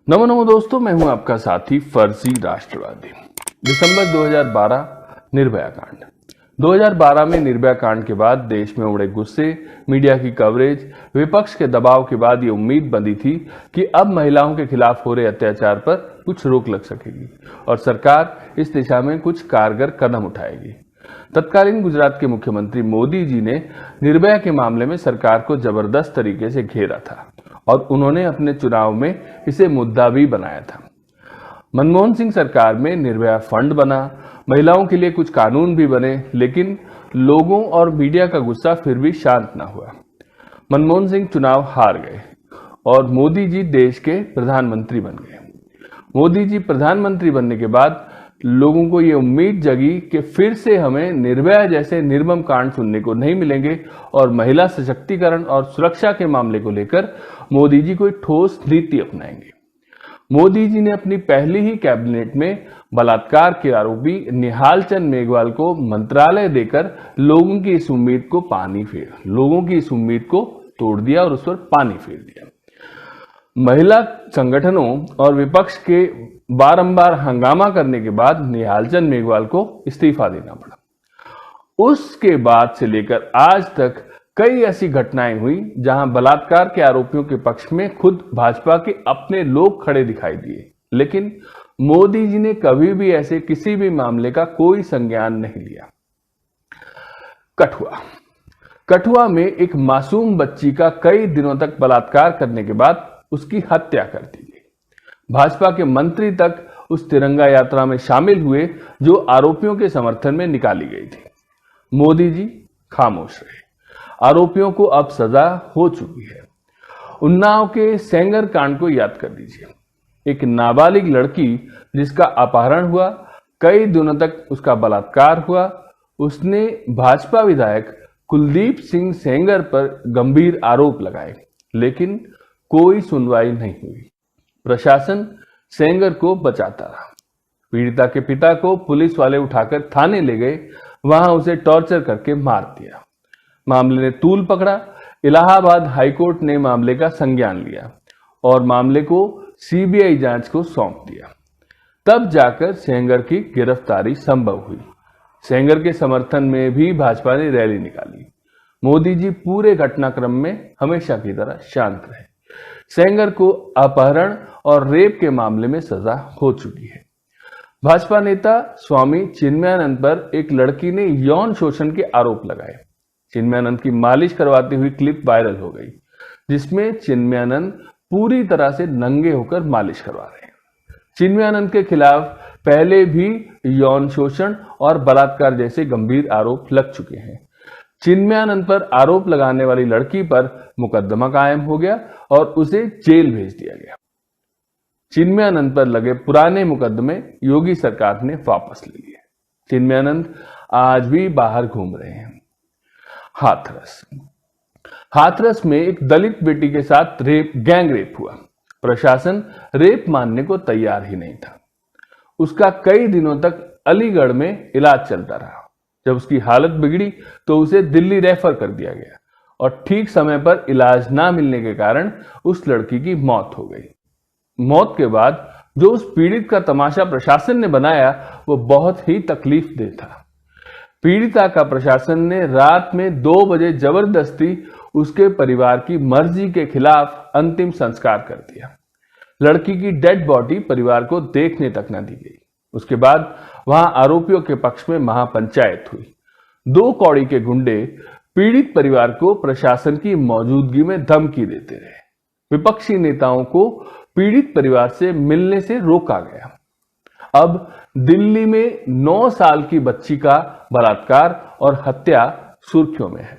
नमो नमो दोस्तों, मैं हूं आपका साथी फर्जी राष्ट्रवादी। दिसंबर 2012 निर्भया कांड। 2012 में निर्भया कांड के बाद देश में उमड़े गुस्से, मीडिया की कवरेज, विपक्ष के दबाव के बाद ये उम्मीद बंधी थी कि अब महिलाओं के खिलाफ हो रहे अत्याचार पर कुछ रोक लग सकेगी और सरकार इस दिशा में कुछ कारगर कदम उठाएगी। तत्कालीन गुजरात के मुख्यमंत्री मोदी जी ने निर्भया के मामले में सरकार को जबरदस्त तरीके से घेरा था और उन्होंने अपने चुनाव में इसे मुद्दा भी बनाया था। मनमोहन सिंह सरकार में निर्भया फंड बना, महिलाओं के लिए कुछ कानून भी बने, लेकिन लोगों और मीडिया का गुस्सा फिर भी शांत न हुआ। मनमोहन सिंह चुनाव हार गए और मोदी जी देश के प्रधानमंत्री बन गए। मोदी जी प्रधानमंत्री बनने के बाद लोगों को ये उम्मीद जगी कि फिर से हमें निर्भया जैसे निर्मम कांड सुनने को नहीं मिलेंगे और महिला सशक्तिकरण और सुरक्षा के मामले को लेकर मोदी जी कोई ठोस नीति अपनाएंगे। मोदी जी ने अपनी पहली ही कैबिनेट में बलात्कार के आरोपी निहाल चंद मेघवाल को मंत्रालय देकर लोगों की इस उम्मीद को तोड़ दिया और उस पर पानी फेर दिया। महिला संगठनों और विपक्ष के बारंबार हंगामा करने के बाद निहाल चंद मेघवाल को इस्तीफा देना पड़ा। उसके बाद से लेकर आज तक कई ऐसी घटनाएं हुई जहां बलात्कार के आरोपियों के पक्ष में खुद भाजपा के अपने लोग खड़े दिखाई दिए, लेकिन मोदी जी ने कभी भी ऐसे किसी भी मामले का कोई संज्ञान नहीं लिया। कठुआ में एक मासूम बच्ची का कई दिनों तक बलात्कार करने के बाद उसकी हत्या कर दी गई। भाजपा के मंत्री तक उस तिरंगा यात्रा में शामिल हुए जो आरोपियों के समर्थन में निकाली गई थी। मोदी जी खामोश रहे। आरोपियों को अब सजा हो चुकी है। उन्नाव के सेंगर कांड को याद कर लीजिए। एक नाबालिग लड़की जिसका अपहरण हुआ, कई दिनों तक उसका बलात्कार हुआ, उसने भाजपा विधायक कुलदीप सिंह सेंगर पर गंभीर आरोप लगाए, लेकिन कोई सुनवाई नहीं हुई। प्रशासन सेंगर को बचाता रहा। पीड़िता के पिता को पुलिस वाले उठाकर थाने ले गए, वहां उसे टॉर्चर करके मार दिया। मामले ने तूल पकड़ा। इलाहाबाद हाईकोर्ट ने मामले का संज्ञान लिया और मामले को सीबीआई जांच को सौंप दिया। तब जाकर सेंगर की गिरफ्तारी संभव हुई। सेंगर के समर्थन में भी भाजपा ने रैली निकाली। मोदी जी पूरे घटनाक्रम में हमेशा की तरह शांत रहे। सेंगर को अपहरण और रेप के मामले में सजा हो चुकी है। भाजपा नेता स्वामी चिन्मयानंद पर एक लड़की ने यौन शोषण के आरोप लगाए। चिन्मयानंद की मालिश करवाती हुई क्लिप वायरल हो गई, जिसमें चिन्मयानंद पूरी तरह से नंगे होकर मालिश करवा रहे हैं। चिन्मयानंद के खिलाफ पहले भी यौन शोषण और बलात्कार जैसे गंभीर आरोप लग चुके हैं। चिन्मयानंद पर आरोप लगाने वाली लड़की पर मुकदमा कायम हो गया और उसे जेल भेज दिया गया। चिन्मयानंद पर लगे पुराने मुकदमे योगी सरकार ने वापस ले लिए। चिन्मयानंद आज भी बाहर घूम रहे हैं। हाथरस में एक दलित बेटी के साथ गैंग रेप हुआ। प्रशासन रेप मानने को तैयार ही नहीं था। उसका कई दिनों तक अलीगढ़ में इलाज चलता रहा। जब उसकी हालत बिगड़ी तो उसे दिल्ली रेफर कर दिया गया और ठीक समय पर इलाज ना मिलने के कारण उस लड़की की मौत हो गई। मौत के बाद जो उस पीड़ित का तमाशा प्रशासन ने बनाया वो बहुत ही तकलीफदेह था। पीड़िता का प्रशासन ने रात में 2 बजे जबरदस्ती उसके परिवार की मर्जी के खिलाफ अंतिम संस्कार कर दिया। लड़की की डेड बॉडी परिवार को देखने तक न दी गई। उसके बाद वहां आरोपियों के पक्ष में महापंचायत हुई। 2 कौड़ी के गुंडे पीड़ित परिवार को प्रशासन की मौजूदगी में धमकी देते रहे। विपक्षी नेताओं को पीड़ित परिवार से मिलने से रोका गया। अब दिल्ली में 9 साल की बच्ची का बलात्कार और हत्या सुर्खियों में है।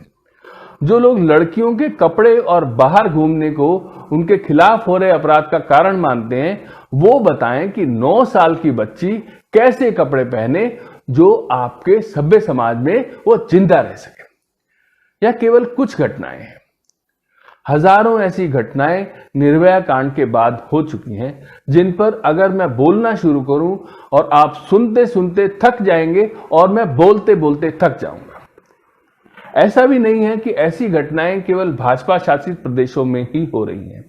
जो लोग लड़कियों के कपड़े और बाहर घूमने को उनके खिलाफ हो रहे अपराध का कारण मानते हैं, वो बताएं कि 9 साल की बच्ची कैसे कपड़े पहने जो आपके सभ्य समाज में वो जिंदा रह सके। यह केवल कुछ घटनाएं हैं। हजारों ऐसी घटनाएं निर्भया कांड के बाद हो चुकी हैं, जिन पर अगर मैं बोलना शुरू करूं और आप सुनते सुनते थक जाएंगे और मैं बोलते बोलते थक जाऊंगा। ऐसा भी नहीं है कि ऐसी घटनाएं केवल भाजपा शासित प्रदेशों में ही हो रही हैं।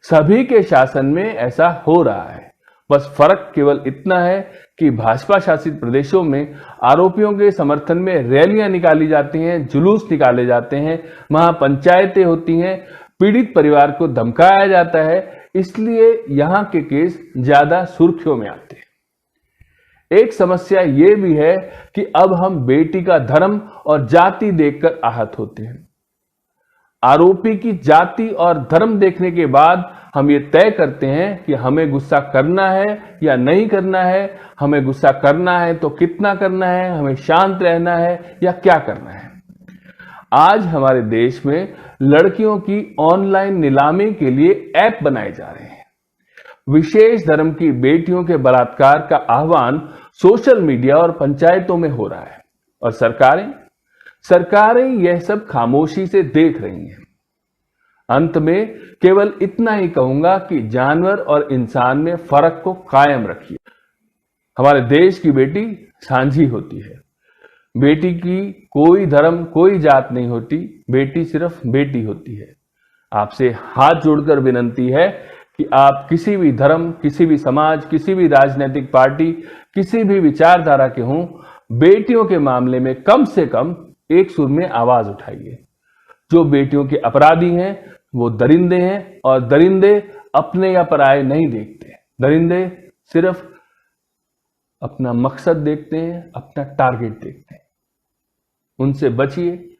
सभी के शासन में ऐसा हो रहा है। बस फर्क केवल इतना है कि भाजपा शासित प्रदेशों में आरोपियों के समर्थन में रैलियां निकाली जाती हैं, जुलूस निकाले जाते हैं, वहां पंचायतें होती हैं, पीड़ित परिवार को धमकाया जाता है, इसलिए यहां के केस ज्यादा सुर्खियों में आते हैं। एक समस्या यह भी है कि अब हम बेटी का धर्म और जाति देखकर आहत होते हैं। आरोपी की जाति और धर्म देखने के बाद हम ये तय करते हैं कि हमें गुस्सा करना है या नहीं करना है, हमें गुस्सा करना है तो कितना करना है, हमें शांत रहना है या क्या करना है। आज हमारे देश में लड़कियों की ऑनलाइन नीलामी के लिए ऐप बनाए जा रहे हैं। विशेष धर्म की बेटियों के बलात्कार का आह्वान सोशल मीडिया और पंचायतों में हो रहा है और सरकारें यह सब खामोशी से देख रही हैं। अंत में केवल इतना ही कहूंगा कि जानवर और इंसान में फर्क को कायम रखिए। हमारे देश की बेटी सांझी होती है। बेटी की कोई धर्म कोई जात नहीं होती, बेटी सिर्फ बेटी होती है। आपसे हाथ जोड़कर विनती है कि आप किसी भी धर्म, किसी भी समाज, किसी भी राजनीतिक पार्टी, किसी भी विचारधारा के हों, बेटियों के मामले में कम से कम एक सुर में आवाज उठाइए। जो बेटियों के अपराधी हैं वो दरिंदे हैं और दरिंदे अपने या पराये नहीं देखते। दरिंदे सिर्फ अपना मकसद देखते हैं, अपना टारगेट देखते हैं। उनसे बचिए,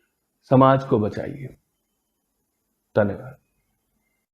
समाज को बचाइए। धन्यवाद।